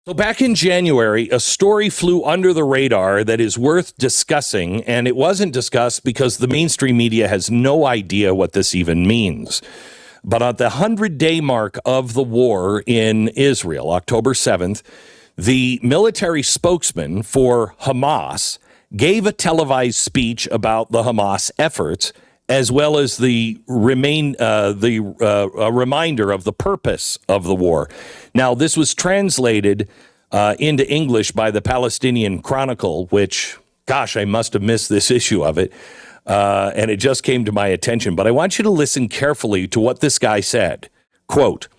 So back in January, a story flew under the radar that is worth discussing, and it wasn't discussed because the mainstream media has no idea what this even means. But on the 100-day mark of the war in Israel, October 7th, the military spokesman for Hamas gave a televised speech about the Hamas efforts, as well as a reminder of the purpose of the war. Now, this was translated into English by the Palestinian Chronicle, which, gosh, I must have missed this issue of it, and it just came to my attention. But I want you to listen carefully to what this guy said. Quote,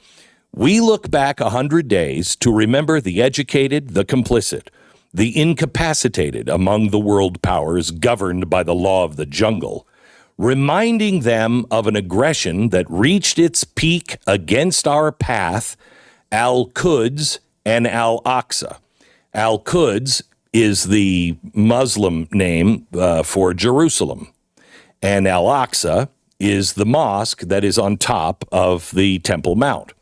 "We look back 100 days to remember the educated, the complicit, the incapacitated among the world powers governed by the law of the jungle, reminding them of an aggression that reached its peak against our path, Al-Quds and Al-Aqsa." Al-Quds is the Muslim name for Jerusalem, and Al-Aqsa is the mosque that is on top of the Temple Mount.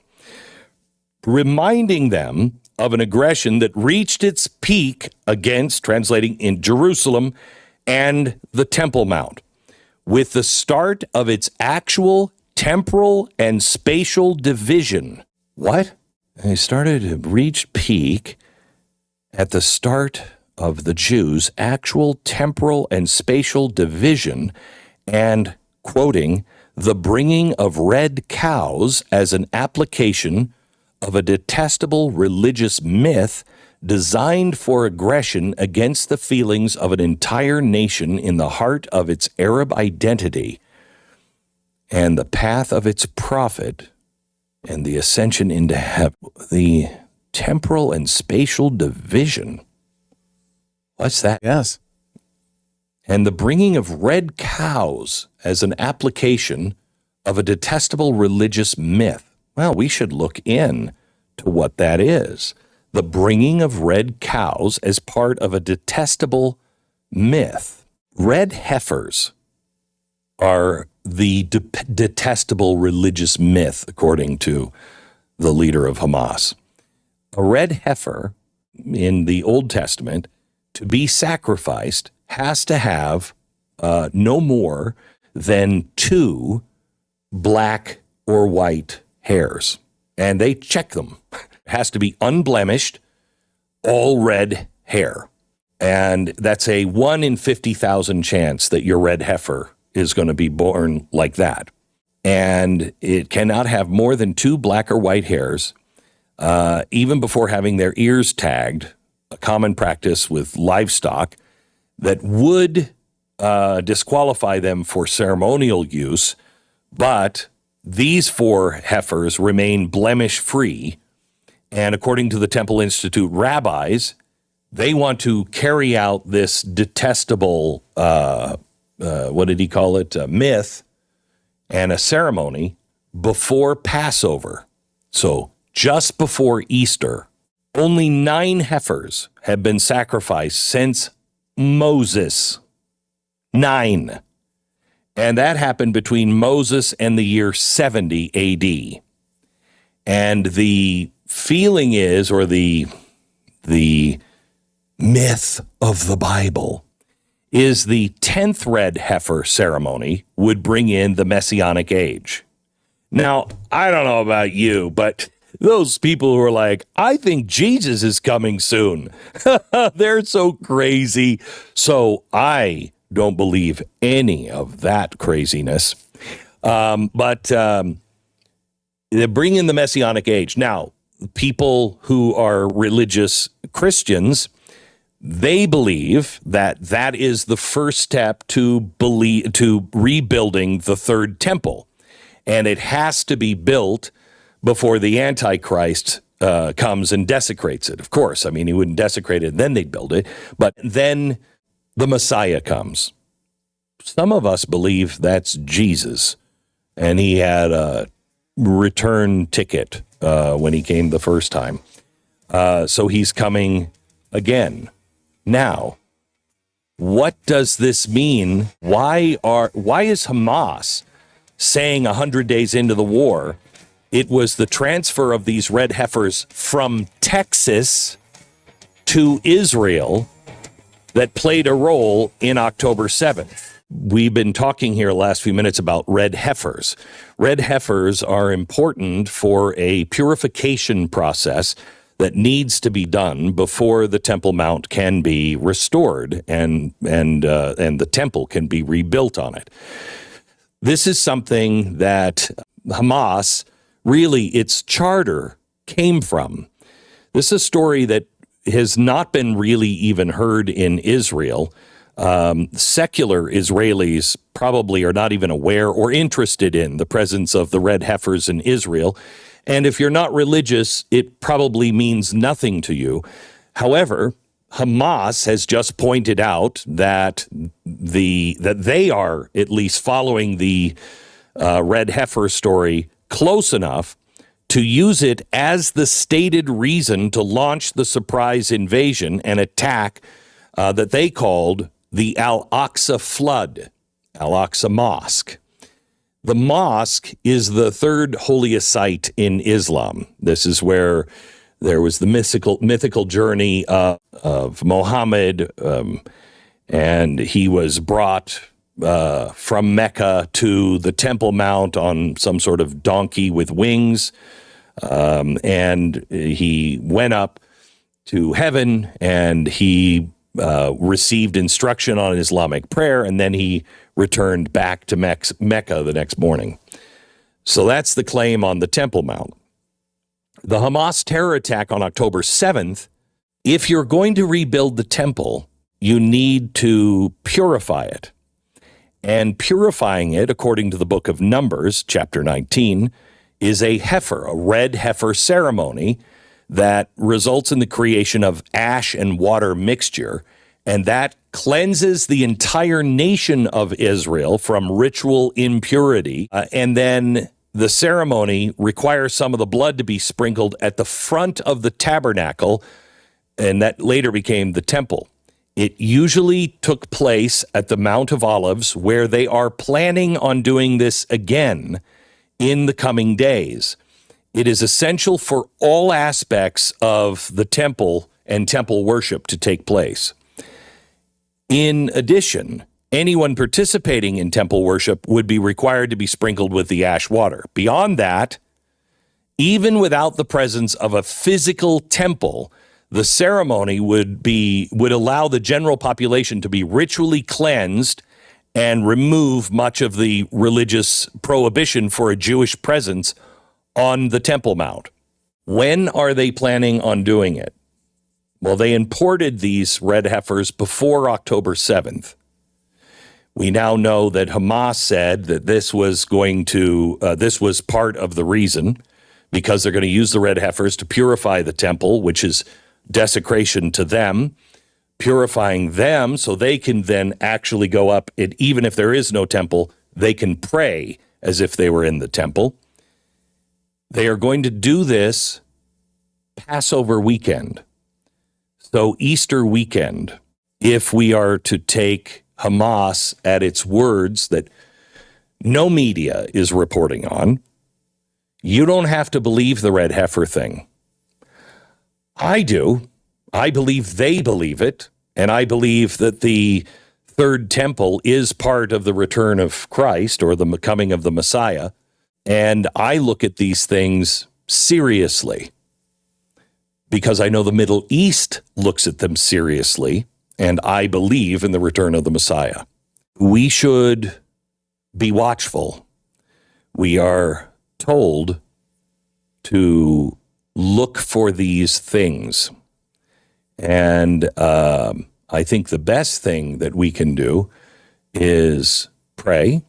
Reminding them of an aggression that reached its peak against, translating in Jerusalem, and the Temple Mount, with the start of its actual temporal and spatial division. What? They started to reach peak at the start of the Jews' actual temporal and spatial division, and, quoting, "the bringing of red cows as an application of a detestable religious myth designed for aggression against the feelings of an entire nation in the heart of its Arab identity and the path of its prophet and the ascension into heaven." The temporal and spatial division. What's that? Yes. "And the bringing of red cows as an application of a detestable religious myth." Well, we should look in to what that is. The bringing of red cows as part of a detestable myth. Red heifers are the detestable religious myth, according to the leader of Hamas. A red heifer in the Old Testament, to be sacrificed, has to have no more than 2 black or white hairs. And they check them. It has to be unblemished, all red hair. And that's a 1 in 50,000 chance that your red heifer is going to be born like that. And it cannot have more than 2 black or white hairs, even before having their ears tagged, a common practice with livestock that would disqualify them for ceremonial use. But these 4 heifers remain blemish-free. And according to the Temple Institute rabbis, they want to carry out this detestable, what did he call it, myth and a ceremony before Passover. So just before Easter. Only 9 heifers have been sacrificed since Moses. 9. And that happened between Moses and the year 70 AD. And the feeling is, or the myth of the Bible, is the 10th red heifer ceremony would bring in the Messianic age. Now, I don't know about you, but those people who are like, I think Jesus is coming soon, they're so crazy. So I don't believe any of that craziness. But they bring in the Messianic age. Now, people who are religious Christians, they believe that that is the first step to rebuilding the third temple. And it has to be built before the Antichrist comes and desecrates it. Of course, I mean, he wouldn't desecrate it and then they'd build it. But then the Messiah comes. Some of us believe that's Jesus. And he had a return ticket when he came the first time. So he's coming again. Now, what does this mean? Why is Hamas saying 100 days into the war It was the transfer of these red heifers from Texas to Israel that played a role in October 7th. We've been talking here the last few minutes about red heifers. Red heifers are important for a purification process that needs to be done before the Temple Mount can be restored and the temple can be rebuilt on it. This is something that Hamas, really its charter, came from. This is a story that has not been really even heard in Israel. Secular Israelis probably are not even aware or interested in the presence of the red heifers in Israel. And if you're not religious, it probably means nothing to you. However, Hamas has just pointed out that they are at least following the red heifer story close enough to use it as the stated reason to launch the surprise invasion and attack that they called the Al-Aqsa flood, Al-Aqsa Mosque. The mosque is the third holiest site in Islam. This is where there was the mythical journey of Muhammad, and he was brought from Mecca to the Temple Mount on some sort of donkey with wings. And he went up to heaven and he received instruction on Islamic prayer, and then he returned back to Mecca the next morning. So that's the claim on the Temple Mount. The Hamas terror attack on October 7th, if you're going to rebuild the temple, you need to purify it. And purifying it, according to the book of Numbers, chapter 19, is a heifer, a red heifer ceremony that results in the creation of ash and water mixture, and that cleanses the entire nation of Israel from ritual impurity. And then the ceremony requires some of the blood to be sprinkled at the front of the tabernacle, and that later became the temple. It usually took place at the Mount of Olives, where they are planning on doing this again in the coming days. It is essential for all aspects of the temple and temple worship to take place. In addition, anyone participating in temple worship would be required to be sprinkled with the ash water. Beyond that, even without the presence of a physical temple, the ceremony would allow the general population to be ritually cleansed and remove much of the religious prohibition for a Jewish presence on the Temple Mount. When are they planning on doing it? Well, they imported these red heifers before October 7th. We now know that Hamas said that this was part of the reason, because they're going to use the red heifers to purify the temple, which is desecration to them, purifying them so they can then actually go up, and even if there is no temple, they can pray as if they were in the temple. They are going to do this Passover weekend. So Easter weekend, if we are to take Hamas at its words that no media is reporting on, you don't have to believe the red heifer thing. I do. I believe they believe it, and I believe that the third temple is part of the return of Christ or the coming of the Messiah, and I look at these things seriously because I know the Middle East looks at them seriously, and I believe in the return of the Messiah. We should be watchful. We are told to look for these things. And I think the best thing that we can do is pray